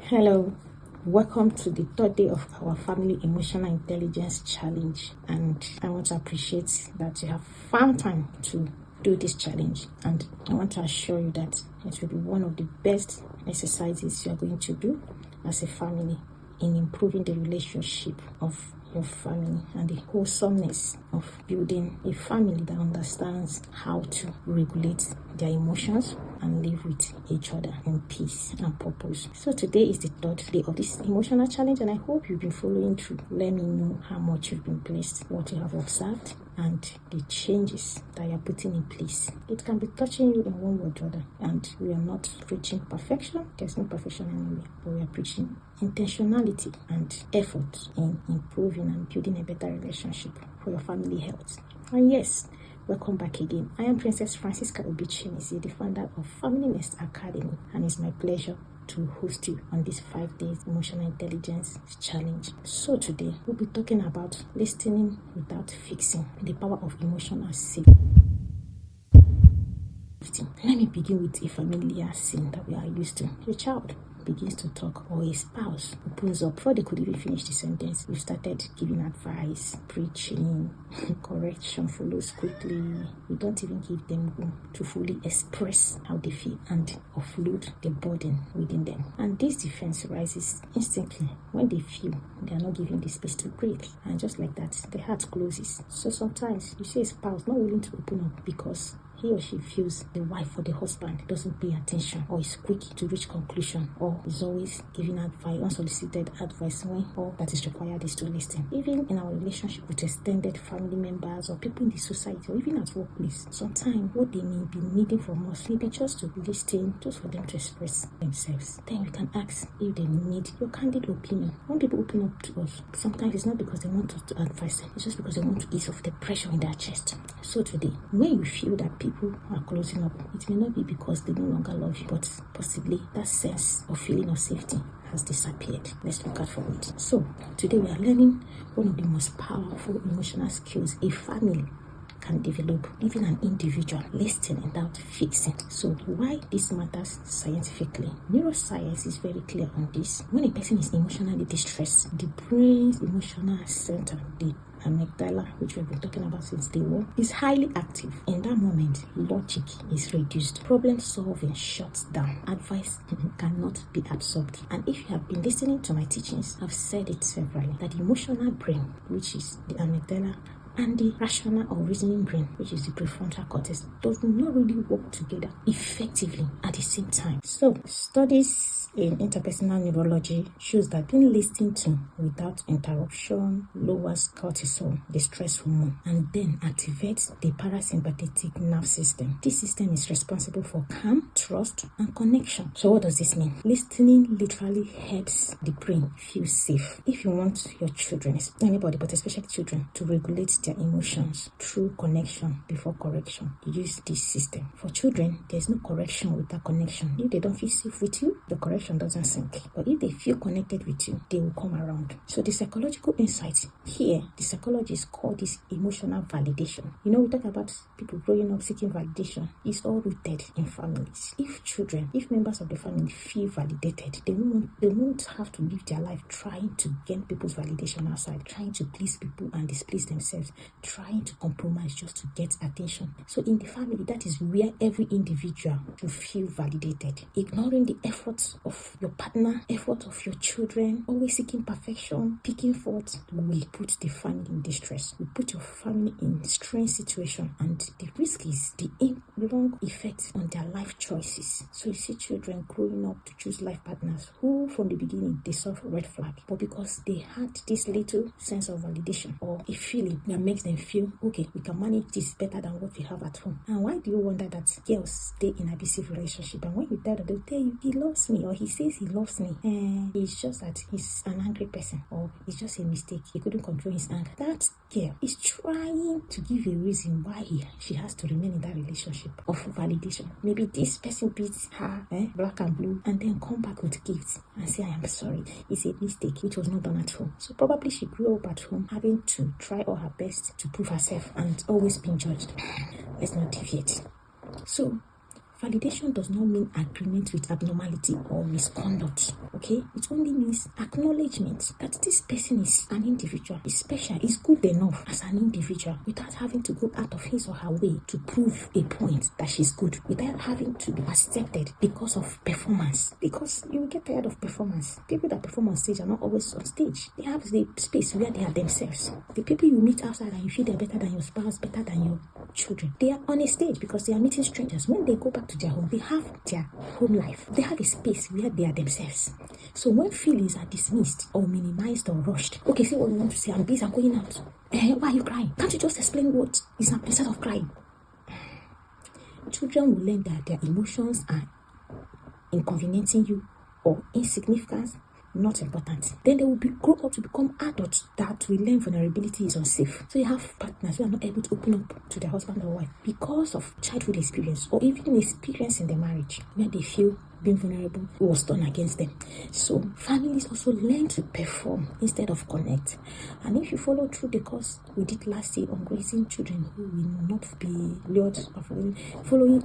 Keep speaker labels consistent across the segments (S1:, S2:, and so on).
S1: Hello, welcome to the third day of our Family Emotional Intelligence Challenge, and I want to appreciate that you have found time to do this challenge, and I want to assure you that it will be one of the best exercises you are going to do as a family in improving the relationship of your family and the wholesomeness of building a family that understands how to regulate their emotions and live with each other in peace and purpose. So today is the third day of this emotional challenge, and I hope you've been following through. Let me know how much you've been blessed, what you have observed, and the changes that you're putting in place. It can be touching you in one way or the other, and we are not preaching perfection. There's no perfection anywhere, but we are preaching intentionality and effort in improving and building a better relationship for your family health. And yes, welcome back again. I am Princess Francisca Obichimisi, the founder of Family Nest Academy, and it's my pleasure to host you on this 5 days emotional intelligence challenge. So today we'll be talking about listening without fixing, the power of emotional safety. Let me begin with a familiar scene that we are used to. A child begins to talk, or a spouse opens up. Before they could even finish the sentence, we started giving advice, preaching, correction follows quickly. We don't even give them room to fully express how they feel and offload the burden within them. And this defense rises instantly when they feel they are not given the space to breathe. And just like that, the heart closes. So sometimes you see a spouse not willing to open up because he or she feels the wife or the husband doesn't pay attention, or is quick to reach conclusion, or is always giving advice, unsolicited advice, when all that is required is to listen. Even in our relationship with extended family members or people in the society, or even at workplace, sometimes what they may be needing from us may be just to listen, just for them to express themselves. Then we can ask if they need your candid opinion. When people open up to us, sometimes it's not because they want us to advise them, it's just because they want to ease off the pressure in their chest. So today, when you feel that people are closing up, it may not be because they no longer love you, but possibly that sense of feeling of safety has disappeared. Let's look at for it. So today we are learning one of the most powerful emotional skills a family can develop, even an individual, listening without fixing. So why this matters scientifically? Neuroscience is very clear on this. When a person is emotionally distressed, the brain's emotional center, the amygdala, which we've been talking about since day one, is highly active. In that moment, logic is reduced. Problem solving shuts down. Advice cannot be absorbed. And if you have been listening to my teachings, I've said it severally, that the emotional brain, which is the amygdala, and the rational or reasoning brain, which is the prefrontal cortex, does not really work together effectively at the same time. So studies in interpersonal neurology shows that being listened to without interruption lowers cortisol, the stress hormone, and then activates the parasympathetic nerve system. This system is responsible for calm, trust, and connection. So what does this mean? Listening literally helps the brain feel safe. If you want your children, anybody, but especially children, to regulate their emotions through connection before correction, use this system. For children, there's no correction without connection. If they don't feel safe with you, the correction doesn't sink. But if they feel connected with you, they will come around. So the psychological insight here, the psychologists call this emotional validation. We talk about people growing up seeking validation. It's all rooted in families. If members of the family feel validated, they won't have to live their life trying to gain people's validation outside, trying to please people and displease themselves, trying to compromise just to get attention. So in the family, that is where every individual will feel validated. Ignoring the efforts of your partner, effort of your children, always seeking perfection, picking faults, will put the family in distress, will put your family in strange situation, and the risk is the long effect on their life choices. So you see children growing up to choose life partners who from the beginning they saw red flag, but because they had this little sense of validation or a feeling that makes them feel, okay, we can manage this better than what we have at home. And why do you wonder that girls stay in abusive relationship? And when you tell them, they'll tell you, he loves me, or he says he loves me, and it's just that he's an angry person, or it's just a mistake, he couldn't control his anger. That girl is trying to give a reason why she has to remain in that relationship of validation. Maybe this person beats her black and blue, and then come back with gifts and say, I am sorry, it's a mistake, which was not done at home. So probably she grew up at home having to try all her best to prove herself and always being judged. Let's not deviate. So Validation does not mean agreement with abnormality or misconduct, okay? It only means acknowledgement that this person is an individual, is special, is good enough as an individual without having to go out of his or her way to prove a point that she's good, without having to be accepted because of performance. Because you will get tired of performance. People that perform on stage are not always on stage. They have the space where they are themselves. The people you meet outside and you feel they're better than your spouse, better than your children, they are on a stage because they are meeting strangers. When they go back to their home, they have their home life. They have a space where they are themselves. So when feelings are dismissed or minimized or rushed, okay, say what you want to say, I'm busy, I'm going out. Why are you crying? Can't you just explain what is happening instead of crying? Children will learn that their emotions are inconveniencing you or insignificant, not important. Then they will grow up to become adults that will learn vulnerability is unsafe. So you have partners who are not able to open up to their husband or wife because of childhood experience or even experience in their marriage where they feel being vulnerable was done against them. So families also learn to perform instead of connect. And if you follow through the course we did last year on raising children who will not be lured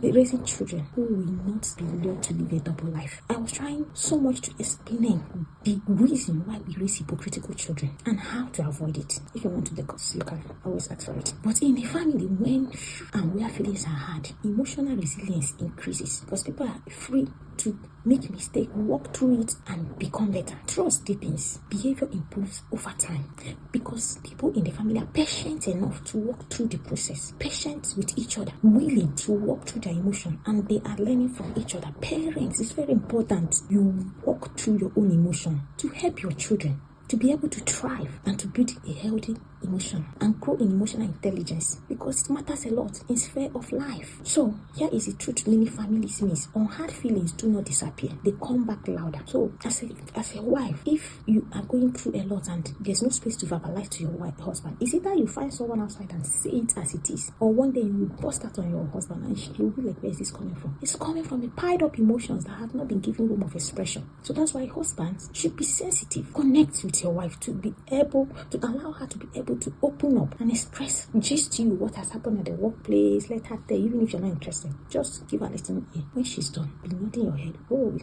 S1: raising children who will not be lured to live a double life, I was trying so much to explain the reason why we raise hypocritical children and how to avoid it. If you want to the course, you can always ask for it. But in a family when and where feelings are hard, emotional resilience increases because people are free to make mistake, walk through it, and become better. Trust deepens. Behavior improves over time because people in the family are patient enough to walk through the process, patient with each other, willing to walk through their emotion, and they are learning from each other. Parents, it's very important you walk through your own emotion to help your children to be able to thrive and to build a healthy emotion and grow in emotional intelligence because it matters a lot in sphere of life. So here is the truth many families miss. Unheard feelings do not disappear. They come back louder. So as a wife, if you are going through a lot and there's no space to verbalize to your husband, is it that you find someone outside and say it as it is? Or one day you will burst out on your husband and he will be like, where is this coming from? It's coming from the piled up emotions that have not been given room of expression. So that's why husbands should be sensitive. Connect with your wife to be able to allow her to be able to open up and express just to you what has happened at the workplace. Let her tell, even if you're not interested, just give her a listening ear. When she's done, be nodding your head. Oh,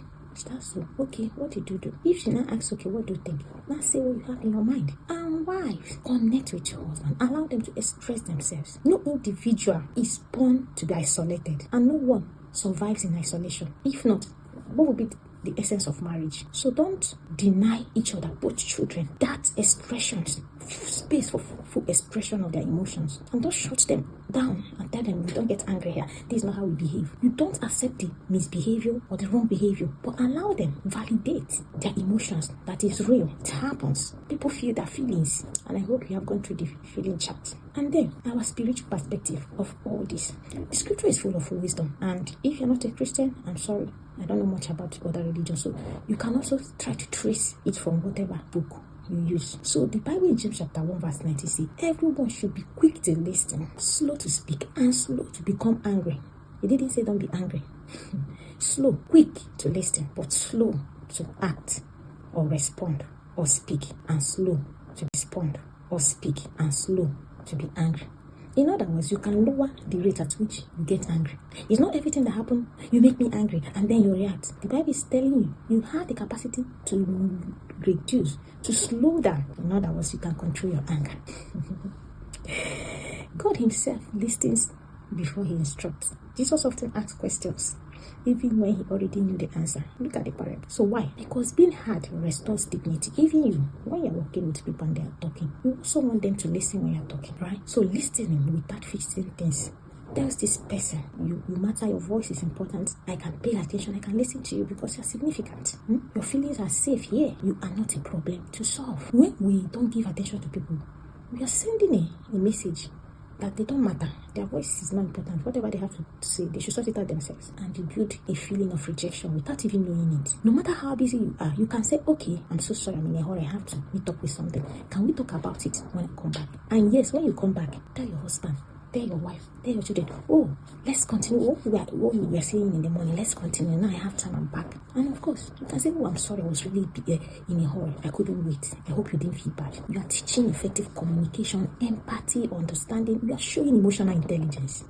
S1: that's so. Okay, what did you do? If she now asks, okay, what do you think? Now say what you have in your mind. And wives, connect with your husband. Allow them to express themselves. No individual is born to be isolated, and no one survives in isolation. If not, what would be the essence of marriage? So don't deny each other, both children, that expression, space for full expression of their emotions, and don't shut them down and tell them, you don't get angry here, this is not how we behave. You don't accept the misbehavior or the wrong behavior, but allow them validate their emotions. That is real, it happens. People feel their feelings, and I hope you have gone through the feeling chat. And then our spiritual perspective of all this. The scripture is full of wisdom, and if you're not a Christian, I'm sorry, I don't know much about other religions, so you can also try to trace it from whatever book you use. So the Bible in James chapter 1 verse 90 says, everyone should be quick to listen, slow to speak, and slow to become angry. It didn't say don't be angry. Slow, quick to listen, but slow to act or respond or speak, and slow to respond or speak, and slow to be angry. In other words, you can lower the rate at which you get angry. It's not everything that happens, you make me angry, and then you react. The Bible is telling you, you have the capacity to reduce, to slow down. In other words, you can control your anger. God himself listens before he instructs. Jesus often asks questions, even when he already knew the answer. Look at the parable. So why? Because being heard restores dignity. Even you, when you're working with people and they are talking, you also want them to listen when you're talking, right? So listening without fixing things tells this person, you matter, your voice is important, I can pay attention, I can listen to you because you're significant. Your feelings are safe here. You are not a problem to solve. When we don't give attention to people, we are sending a message that they don't matter. Their voice is not important. Whatever they have to say, they should sort it out themselves. And you build a feeling of rejection without even knowing it. No matter how busy you are, you can say, okay, I'm so sorry, I'm in a hurry, I have to meet up with something. Can we talk about it when I come back? And yes, when you come back, tell your husband, Tell your wife, tell your children, oh, let's continue what we were saying in the morning. Let's continue. Now I have time, I'm back. And of course, you can say, oh, I'm sorry, I was really in a hurry. I couldn't wait. I hope you didn't feel bad. You are teaching effective communication, empathy, understanding. You are showing emotional intelligence.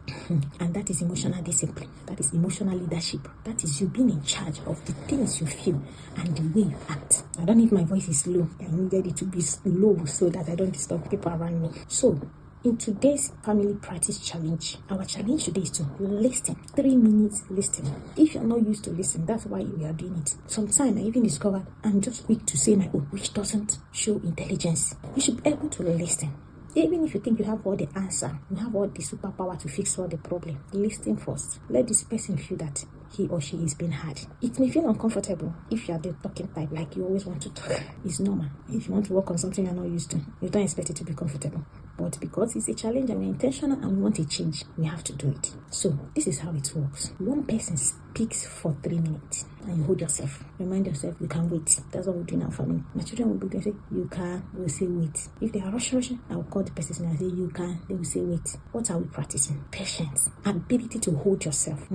S1: And that is emotional discipline. That is emotional leadership. That is you being in charge of the things you feel and the way you act. I don't know if my voice is low. I needed it to be low so that I don't disturb people around me. So, in today's family practice challenge, our challenge today is to listen. 3 minutes listening. If you're not used to listening, that's why we are doing it. Sometimes I even discovered I'm just quick to say my own, which doesn't show intelligence. You should be able to listen. Even if you think you have all the answer, you have all the superpower to fix all the problem, listen first. Let this person feel that he or she is being heard. It may feel uncomfortable if you are the talking type, like you always want to talk. It's normal. If you want to work on something you're not used to, you don't expect it to be comfortable. But because it's a challenge and we're intentional and we want a change, we have to do it. So this is how it works. One person speaks for 3 minutes and you hold yourself. Remind yourself you can wait. That's what we do in our family. My children will be say, you can, we'll say wait. If they are rushing, I will call the person and say, you can, they will say wait. What are we practicing? Patience. Ability to hold yourself.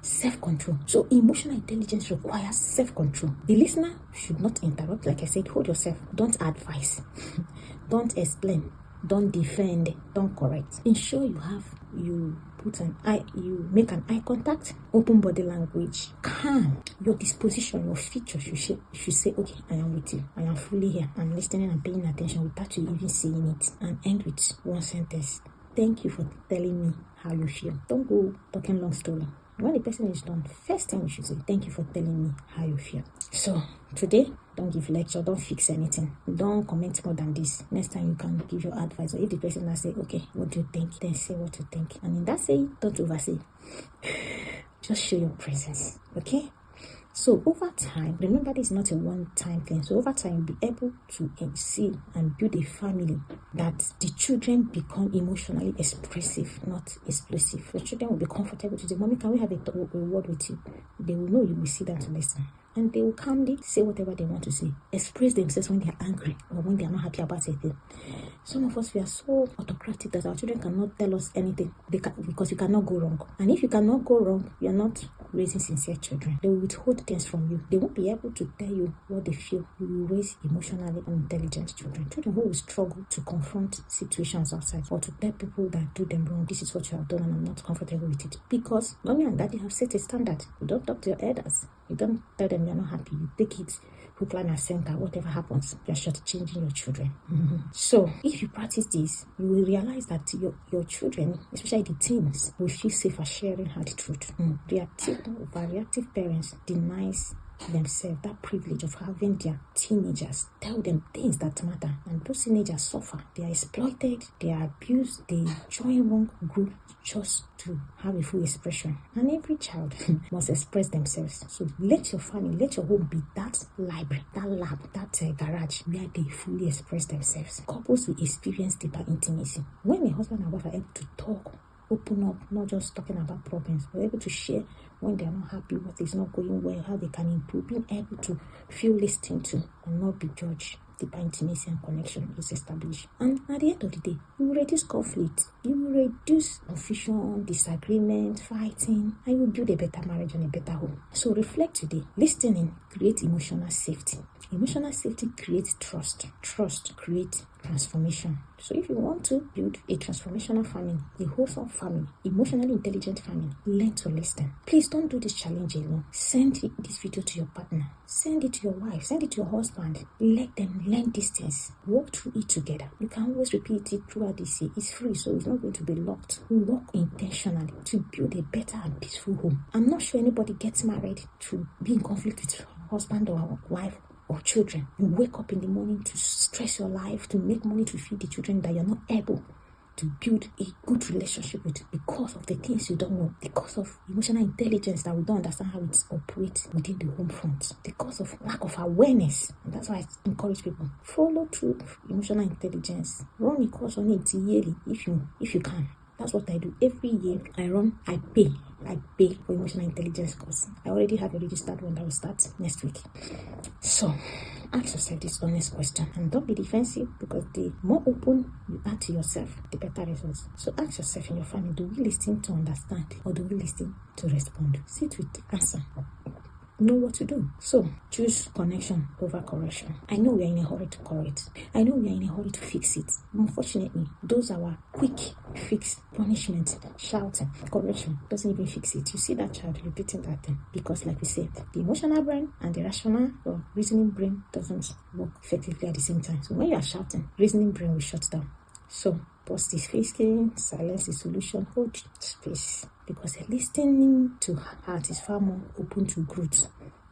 S1: Self-control. So emotional intelligence requires self-control. The listener should not interrupt. Like I said, hold yourself. Don't advise. Don't explain. Don't defend. Don't correct. Ensure you make an eye contact, open body language, calm. Your disposition, your features should say, okay, I am with you. I am fully here. I'm listening and paying attention without you even saying it. And end with one sentence. Thank you for telling me how you feel. Don't go talking long story. When the person is done, first thing you should say, thank you for telling me how you feel. So today, don't give lecture, don't fix anything. Don't comment more than this. Next time you can give your advice. Or if the person will say, okay, what do you think? Then say what you think. And in that say, don't oversay. Just show your presence. Okay? So over time, remember this is not a one-time thing. So over time, you'll be able to see and build a family that the children become emotionally expressive, not explosive. The children will be comfortable to say, Mommy, can we have a word with you? They will know you will sit down to listen. And they will calmly say whatever they want to say. Express themselves when they are angry or when they are not happy about anything. Some of us, we are so autocratic that our children cannot tell us anything because you cannot go wrong. And if you cannot go wrong, you are not raising sincere children. They will withhold things from you. They won't be able to tell you what they feel. You will raise emotionally intelligent children. Children who will struggle to confront situations outside or to tell people that do them wrong. This is what you have done and I'm not comfortable with it. Because mommy and daddy have set a standard. You don't talk to your elders. You don't tell them you're not happy. You take it hook, line, and center. Whatever happens, you're shortchanging your children. So if you practice this, you will realize that your children, especially the teens, will feel safer sharing hard truth. Overreactive parents denies themselves that privilege of having their teenagers tell them things that matter, and those teenagers suffer. They are exploited, they are abused, they join wrong group just to have a full expression. And every child must express themselves. So let your family, let your home be that library, that lab, that garage where they fully express themselves. Couples will experience deeper intimacy when a husband and wife are able to talk, open up, not just talking about problems, but able to share when they are not happy, what is not going well, how they can improve, being able to feel listened to and not be judged. Deeper intimacy and connection is established. And at the end of the day, you will reduce conflict, you will reduce confusion, disagreement, fighting, and you will build a better marriage and a better home. So reflect today. Listening creates emotional safety. Emotional safety creates trust. Trust creates transformation. So if you want to build a transformational family, a wholesome family, emotionally intelligent family, learn to listen. Please don't do this challenge alone. Send this video to your partner. Send it to your wife. Send it to your husband. Let them learn these things. Work through it together. You can always repeat it throughout this year. It's free, so it's not going to be locked. Work intentionally to build a better and peaceful home. I'm not sure anybody gets married to be in conflict with husband or wife or children. You wake up in the morning to stress your life, to make money to feed the children that you're not able to build a good relationship with because of the things you don't know, because of emotional intelligence that we don't understand how it operates within the home front, because of lack of awareness. And that's why I encourage people, follow through emotional intelligence. Run a course on it yearly if you can. That's what I do. Every year I pay for emotional intelligence course. I already have a registered one that will start next week. So Ask yourself this honest question and don't be defensive, because the more open you are to yourself, the better results. So ask yourself in your family, do we listen to understand or do we listen to respond? Sit with the answer. Know what to do. So choose connection over correction. I know we are in a hurry to correct. I know we are in a hurry to fix it. Unfortunately, those are our quick fix. Punishment, shouting, correction doesn't even fix it. You see that child repeating that thing because, like we said, the emotional brain and the rational or reasoning brain doesn't work effectively at the same time. So when you are shouting, reasoning brain will shut down. So pause the facing, silence the solution, hold space, because listening to heart is far more open to growth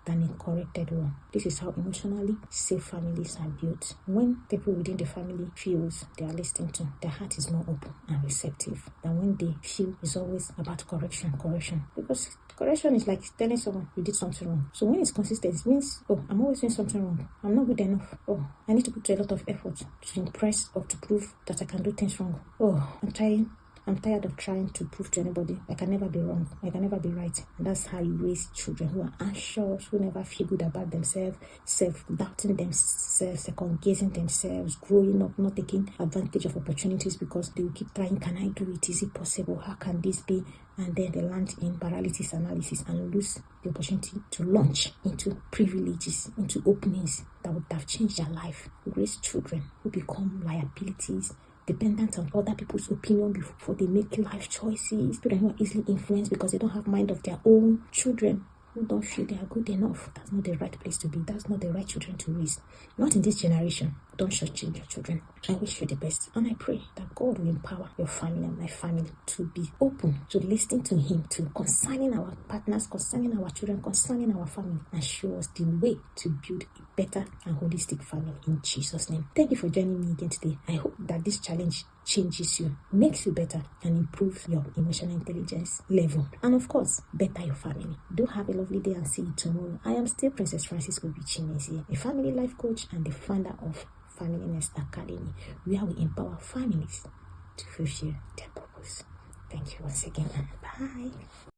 S1: than a corrected one. This is how emotionally safe families are built. When people within the family feels they are listened to, their heart is more open and receptive than when they feel it's always about correction. Because correction is like telling someone you did something wrong. So when it's consistent, it means, oh, I'm always doing something wrong. I'm not good enough. Oh, I need to put a lot of effort to impress or to prove that I can do things wrong. Oh, I'm tired of trying to prove to anybody I can never be wrong, I can never be right. And that's how you raise children who are anxious, who never feel good about themselves, self-doubting themselves, second-guessing themselves, growing up, not taking advantage of opportunities because they will keep trying, can I do it? Is it possible? How can this be? And then they land in paralysis analysis and lose the opportunity to launch into privileges, into openings that would have changed their life. Raise children who become liabilities, dependent on other people's opinion before they make life choices. Children who are easily influenced because they don't have mind of their own. Children who don't feel they are good enough. That's not the right place to be. That's not the right children to raise. Not in this generation. Don't shortchange your children. I wish you the best, and I pray that God will empower your family and my family to be open to listening to Him, to concerning our partners, concerning our children, concerning our family, and show us the way to build a better and holistic family in Jesus' name. Thank you for joining me again today. I hope that this challenge changes you, makes you better, and improves your emotional intelligence level, and of course, better your family. Do have a lovely day and see you tomorrow. I am still Princess Francisco Bichimezi, a family life coach and the founder of Family Nest Academy, where we empower families to fulfill their purpose. Thank you once again, and bye.